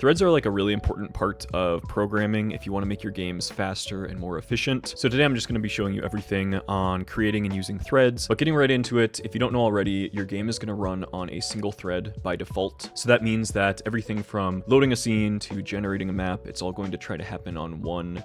Threads are like a really important part of programming if you want to make your games faster and more efficient. So today I'm just going to be showing you everything on creating and using threads. But getting right into it, if you don't know already, your game is going to run on a single thread by default. So that means that everything from loading a scene to generating a map, it's all going to try to happen on one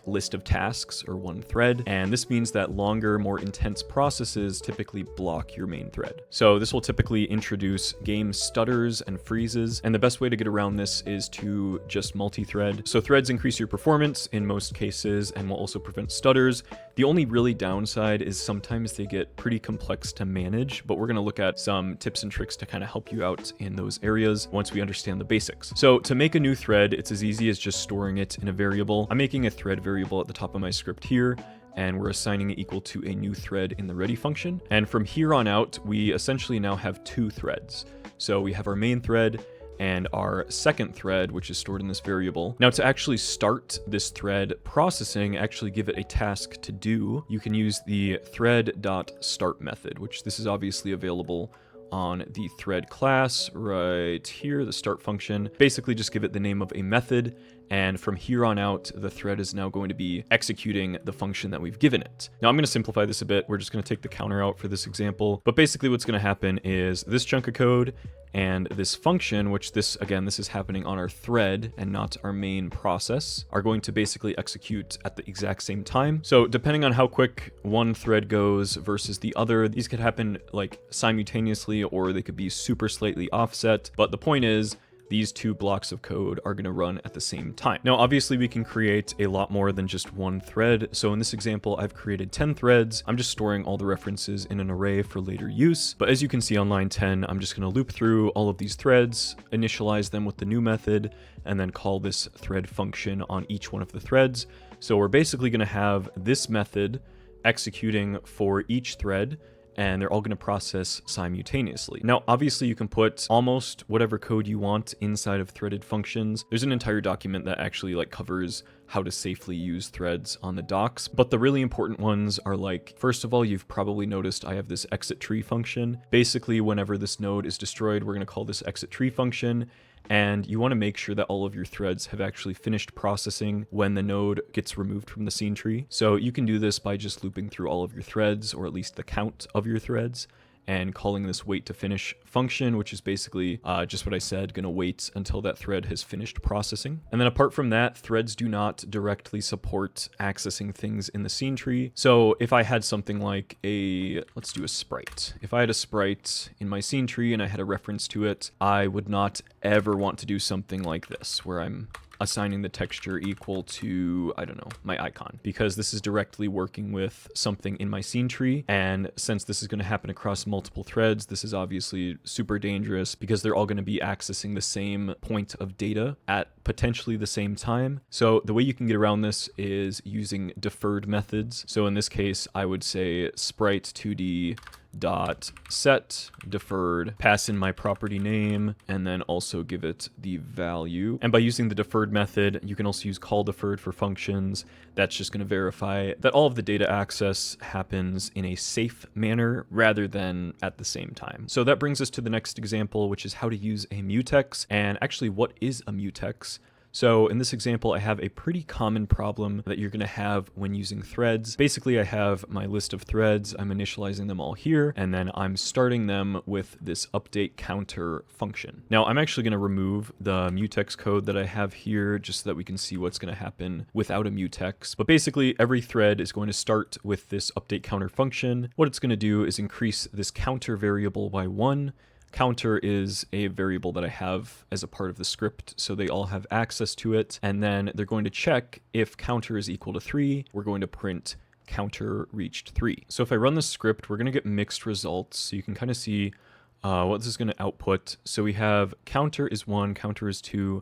list of tasks or one thread, and this means that longer, more intense processes typically block your main thread. So this will typically introduce game stutters and freezes, and the best way to get around this is to just multi-thread. So threads increase your performance in most cases and will also prevent stutters. The only really downside is sometimes they get pretty complex to manage, but we're going to look at some tips and tricks to kind of help you out in those areas once we understand the basics. So to make a new thread, it's as easy as just storing it in a variable. I'm making a thread variable at the top of my script here, and we're assigning it equal to a new thread in the ready function. And from here on out, we essentially now have two threads. So we have our main thread and our second thread, which is stored in this variable. Now to actually start this thread processing, actually give it a task to do, you can use the thread.start method, which this is obviously available on the thread class right here, the start function. Basically just give it the name of a method, and from here on out, the thread is now going to be executing the function that we've given it. Now I'm going to simplify this a bit. We're just going to take the counter out for this example, but basically what's going to happen is this chunk of code and this function, which this is happening on our thread and not our main process, are going to basically execute at the exact same time. So depending on how quick one thread goes versus the other, these could happen like simultaneously, or they could be super slightly offset. But the point is, these two blocks of code are going to run at the same time. Now, obviously, we can create a lot more than just one thread. So in this example, I've created 10 threads. I'm just storing all the references in an array for later use. But as you can see on line 10, I'm just going to loop through all of these threads, initialize them with the new method, and then call this thread function on each one of the threads. So we're basically going to have this method executing for each thread, and they're all going to process simultaneously. Now, obviously, you can put almost whatever code you want inside of threaded functions. There's an entire document that actually covers how to safely use threads on the docs, but the really important ones are first of all, you've probably noticed I have this exit tree function. Basically, whenever this node is destroyed, we're going to call this exit tree function. And you want to make sure that all of your threads have actually finished processing when the node gets removed from the scene tree. So you can do this by just looping through all of your threads, or at least the count of your threads, and calling this wait to finish function, which is basically just what I said, going to wait until that thread has finished processing. And then apart from that, threads do not directly support accessing things in the scene tree. So if I had something like let's do a sprite. If I had a sprite in my scene tree and I had a reference to it, I would not ever want to do something like this, where I'm assigning the texture equal to, I don't know, my icon, because this is directly working with something in my scene tree. And since this is going to happen across multiple threads, this is obviously super dangerous because they're all going to be accessing the same point of data at potentially the same time. So the way you can get around this is using deferred methods. So in this case, I would say sprite2d dot set deferred, pass in my property name, and then also give it the value. And by using the deferred method, you can also use call deferred for functions. That's just going to verify that all of the data access happens in a safe manner rather than at the same time. So that brings us to the next example, which is how to use a mutex. And actually, what is a mutex? So in this example, I have a pretty common problem that you're going to have when using threads. Basically, I have my list of threads. I'm initializing them all here, and then I'm starting them with this update counter function. Now, I'm actually going to remove the mutex code that I have here just so that we can see what's going to happen without a mutex. But basically, every thread is going to start with this update counter function. What it's going to do is increase this counter variable by 1. Counter is a variable that I have as a part of the script, so they all have access to it. And then they're going to check if counter is equal to 3. We're going to print counter reached 3. So if I run the script, we're going to get mixed results. So you can kind of see what this is going to output. So we have counter is 1, counter is 2,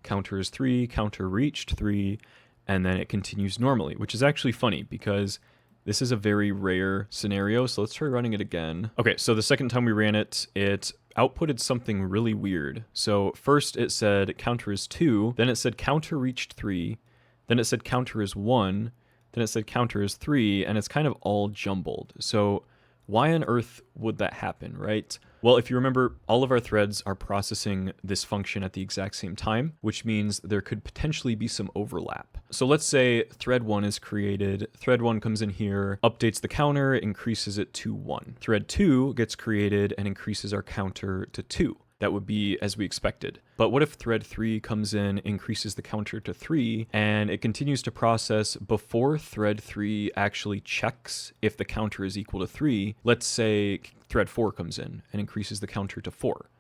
counter is 3, counter reached 3, and then it continues normally, which is actually funny because this is a very rare scenario, so let's try running it again. Okay, so the second time we ran it, it outputted something really weird. So first it said counter is 2, then it said counter reached 3, then it said counter is 1, then it said counter is 3, and it's kind of all jumbled. So Why on earth would that happen, right? Well, if you remember, all of our threads are processing this function at the exact same time, which means there could potentially be some overlap. So let's say thread 1 is created, thread 1 comes in here, updates the counter, increases it to 1. Thread 2 gets created and increases our counter to 2. That would be as we expected. But what if thread 3 comes in, increases the counter to 3, and it continues to process before thread 3 actually checks if the counter is equal to 3? Let's say thread 4 comes in and increases the counter to 4.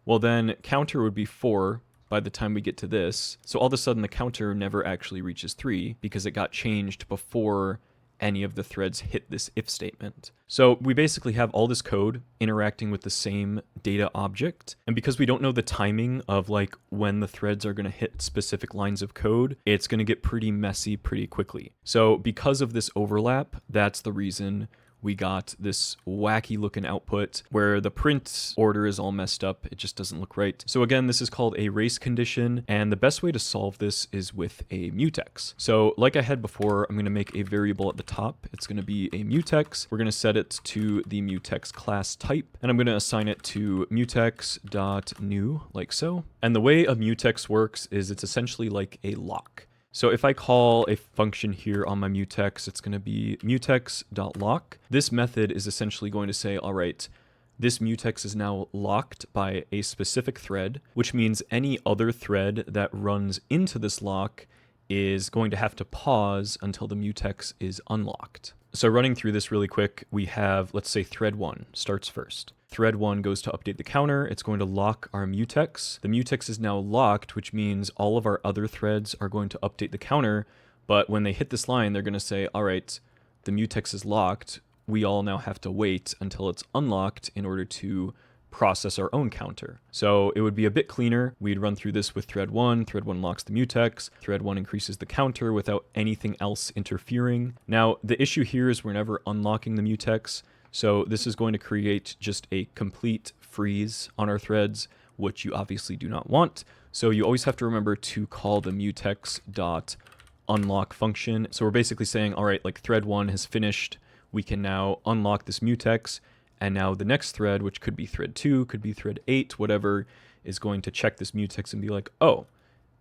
Well, then counter would be 4 by the time we get to this. So all of a sudden the counter never actually reaches 3 because it got changed before any of the threads hit this if statement. So we basically have all this code interacting with the same data object. And because we don't know the timing of like when the threads are going to hit specific lines of code, it's going to get pretty messy pretty quickly. So because of this overlap, that's the reason we got this wacky looking output where the print order is all messed up. It just doesn't look right. So again, this is called a race condition. And the best way to solve this is with a mutex. So like I had before, I'm going to make a variable at the top. It's going to be a mutex. We're going to set it to the mutex class type. And I'm going to assign it to mutex.new like so. And the way a mutex works is it's essentially like a lock. So if I call a function here on my mutex, it's going to be mutex.lock. This method is essentially going to say, all right, this mutex is now locked by a specific thread, which means any other thread that runs into this lock is going to have to pause until the mutex is unlocked. So running through this really quick, we have, let's say thread 1 starts first. Thread 1 goes to update the counter. It's going to lock our mutex. The mutex is now locked, which means all of our other threads are going to update the counter. But when they hit this line, they're going to say, all right, the mutex is locked. We all now have to wait until it's unlocked in order to process our own counter. So it would be a bit cleaner. We'd run through this with thread 1. Thread 1 locks the mutex. Thread 1 increases the counter without anything else interfering. Now, the issue here is we're never unlocking the mutex. So this is going to create just a complete freeze on our threads, which you obviously do not want. So you always have to remember to call the mutex.unlock function. So we're basically saying, all right, like thread 1 has finished. We can now unlock this mutex. And now the next thread, which could be thread 2, could be thread 8, whatever, is going to check this mutex and be like, oh,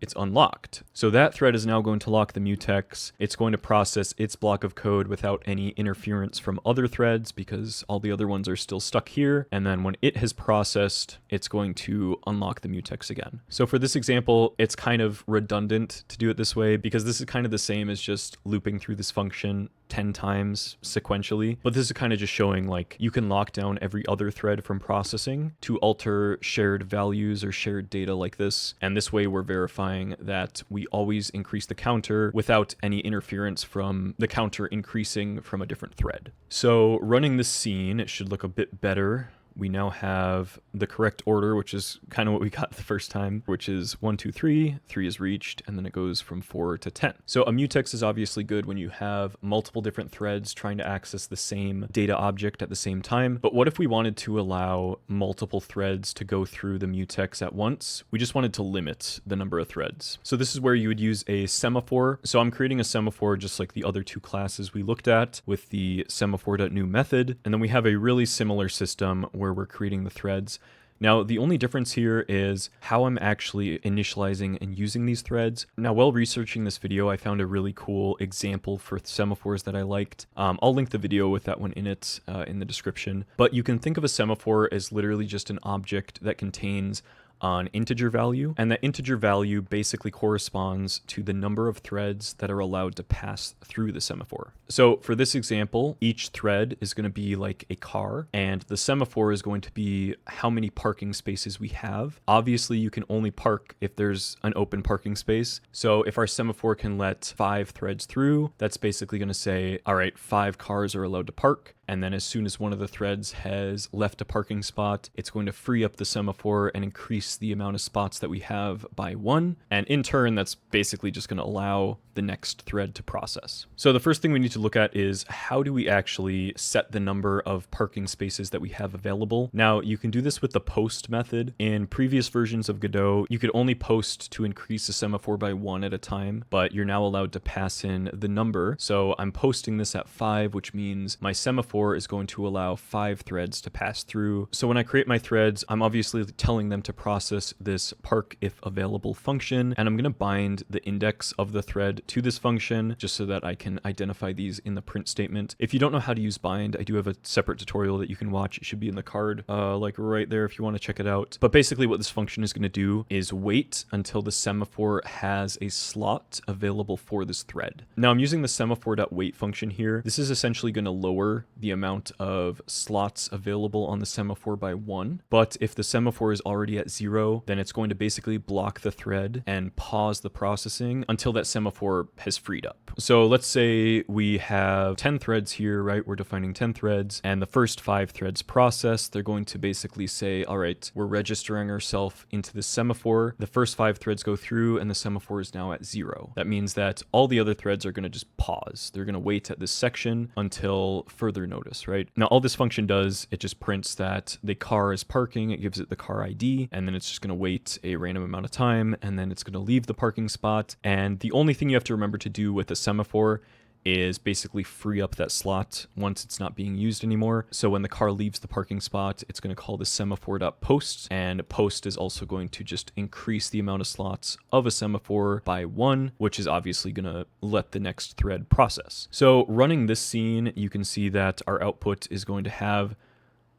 it's unlocked. So that thread is now going to lock the mutex. It's going to process its block of code without any interference from other threads because all the other ones are still stuck here. And then when it has processed, it's going to unlock the mutex again. So for this example, it's kind of redundant to do it this way because this is kind of the same as just looping through this function 10 times sequentially. But this is kind of just showing like you can lock down every other thread from processing to alter shared values or shared data like this. And this way we're verifying that we always increase the counter without any interference from the counter increasing from a different thread. So running this scene, it should look a bit better. We now have the correct order, which is kind of what we got the first time, which is 1, 2, 3, 3 is reached, and then it goes from 4 to 10. So a mutex is obviously good when you have multiple different threads trying to access the same data object at the same time. But what if we wanted to allow multiple threads to go through the mutex at once? We just wanted to limit the number of threads. So this is where you would use a semaphore. So I'm creating a semaphore just like the other two classes we looked at with the semaphore.new method. And then we have a really similar system where we're creating the threads. Now, the only difference here is how I'm actually initializing and using these threads. Now, while researching this video, I found a really cool example for semaphores that I liked. I'll link the video with that one in it in the description. But you can think of a semaphore as literally just an object that contains an integer value, and that integer value basically corresponds to the number of threads that are allowed to pass through the semaphore. So for this example, each thread is going to be like a car, and the semaphore is going to be how many parking spaces we have. Obviously, you can only park if there's an open parking space. So if our semaphore can let 5 threads through, that's basically going to say, all right, 5 cars are allowed to park. And then as soon as one of the threads has left a parking spot, it's going to free up the semaphore and increase the amount of spots that we have by 1. And in turn, that's basically just going to allow the next thread to process. So the first thing we need to look at is how do we actually set the number of parking spaces that we have available? Now, you can do this with the post method. In previous versions of Godot, you could only post to increase the semaphore by 1 at a time, but you're now allowed to pass in the number. So I'm posting this at 5, which means my semaphore semaphore is going to allow 5 threads to pass through. So when I create my threads, I'm obviously telling them to process this park if available function, and I'm going to bind the index of the thread to this function just so that I can identify these in the print statement. If you don't know how to use bind, I do have a separate tutorial that you can watch. It should be in the card, like right there if you want to check it out. But basically what this function is going to do is wait until the semaphore has a slot available for this thread. Now I'm using the semaphore.wait function here. This is essentially going to lower the amount of slots available on the semaphore by 1. But if the semaphore is already at 0, then it's going to basically block the thread and pause the processing until that semaphore has freed up. So let's say we have 10 threads here, right? We're defining 10 threads, and the first 5 threads process, they're going to basically say, all right, we're registering ourselves into the semaphore. The first 5 threads go through and the semaphore is now at 0. That means that all the other threads are going to just pause. They're going to wait at this section until further notice, right? Now all this function does, it just prints that the car is parking, it gives it the car ID, and then it's just going to wait a random amount of time, and then it's going to leave the parking spot. And the only thing you have to remember to do with a semaphore is basically free up that slot once it's not being used anymore. So when the car leaves the parking spot, it's going to call the semaphore.post, and post is also going to just increase the amount of slots of a semaphore by 1, which is obviously going to let the next thread process. So running this scene, you can see that our output is going to have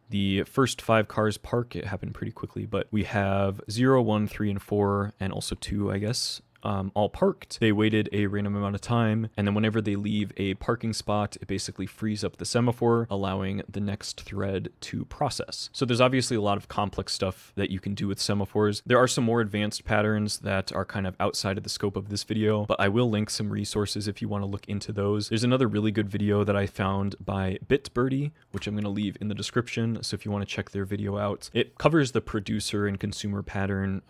the first 5 cars park. It happened pretty quickly, but we have 0, 1, 3, and 4, and also 2, I guess. All parked. They waited a random amount of time, and then whenever they leave a parking spot, it basically frees up the semaphore, allowing the next thread to process. So there's obviously a lot of complex stuff that you can do with semaphores. There are some more advanced patterns that are kind of outside of the scope of this video, but I will link some resources if you want to look into those. There's another really good video that I found by Bitbirdie, which I'm going to leave in the description, so if you want to check their video out. It covers the producer and consumer pattern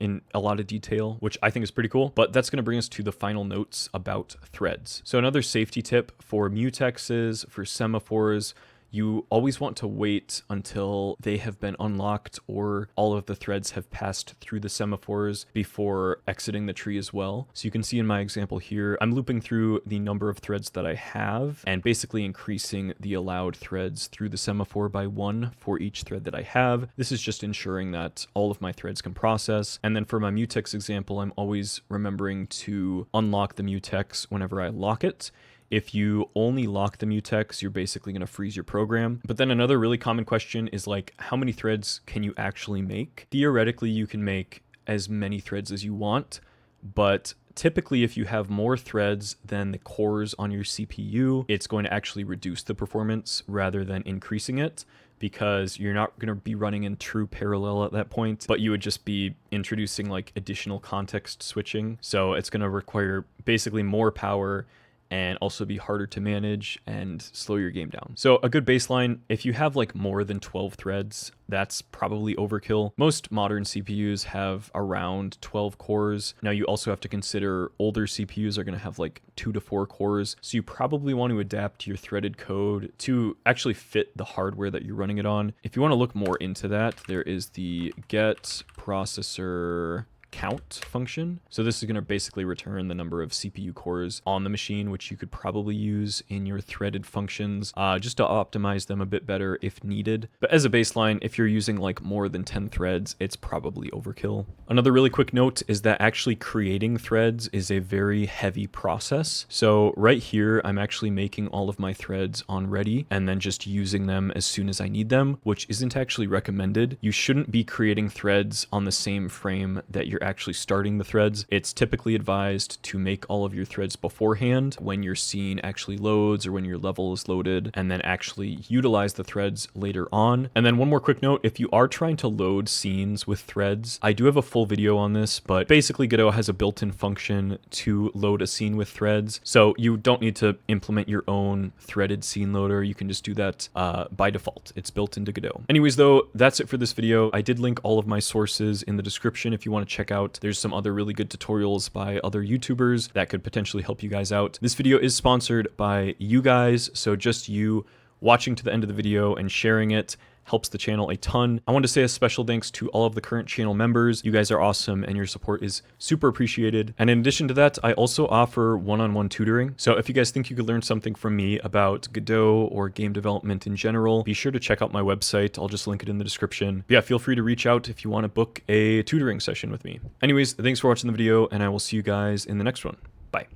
in a lot of detail, which I think is pretty cool. But that's going to bring us to the final notes about threads. So another safety tip for mutexes, for semaphores, you always want to wait until they have been unlocked or all of the threads have passed through the semaphores before exiting the tree as well. So you can see in my example here, I'm looping through the number of threads that I have and basically increasing the allowed threads through the semaphore by 1 for each thread that I have. This is just ensuring that all of my threads can process. And then for my mutex example, I'm always remembering to unlock the mutex whenever I lock it. If you only lock the mutex, you're basically going to freeze your program. But then another really common question is like, how many threads can you actually make? Theoretically, you can make as many threads as you want, but typically if you have more threads than the cores on your CPU, it's going to actually reduce the performance rather than increasing it, because you're not going to be running in true parallel at that point, but you would just be introducing like additional context switching. So it's going to require basically more power and also be harder to manage and slow your game down. So a good baseline, if you have like more than 12 threads, that's probably overkill. Most modern CPUs have around 12 cores. Now you also have to consider older CPUs are going to have like 2 to 4 cores. So you probably want to adapt your threaded code to actually fit the hardware that you're running it on. If you want to look more into that, there is the get processor count function. So this is going to basically return the number of CPU cores on the machine, which you could probably use in your threaded functions just to optimize them a bit better if needed. But as a baseline, if you're using like more than 10 threads, it's probably overkill. Another really quick note is that actually creating threads is a very heavy process. So right here, I'm actually making all of my threads on ready and then just using them as soon as I need them, which isn't actually recommended. You shouldn't be creating threads on the same frame that you're actually starting the threads. It's typically advised to make all of your threads beforehand when your scene actually loads or when your level is loaded, and then actually utilize the threads later on. And then one more quick note, if you are trying to load scenes with threads, I do have a full video on this, but basically Godot has a built-in function to load a scene with threads. So you don't need to implement your own threaded scene loader. You can just do that by default. It's built into Godot. Anyways, though, that's it for this video. I did link all of my sources in the description if you want to check out. There's some other really good tutorials by other YouTubers that could potentially help you guys out. This video is sponsored by you guys, so just you watching to the end of the video and sharing it helps the channel a ton. I want to say a special thanks to all of the current channel members. You guys are awesome and your support is super appreciated. And in addition to that, I also offer one-on-one tutoring. So if you guys think you could learn something from me about Godot or game development in general, be sure to check out my website. I'll just link it in the description. But yeah, feel free to reach out if you want to book a tutoring session with me. Anyways, thanks for watching the video, and I will see you guys in the next one.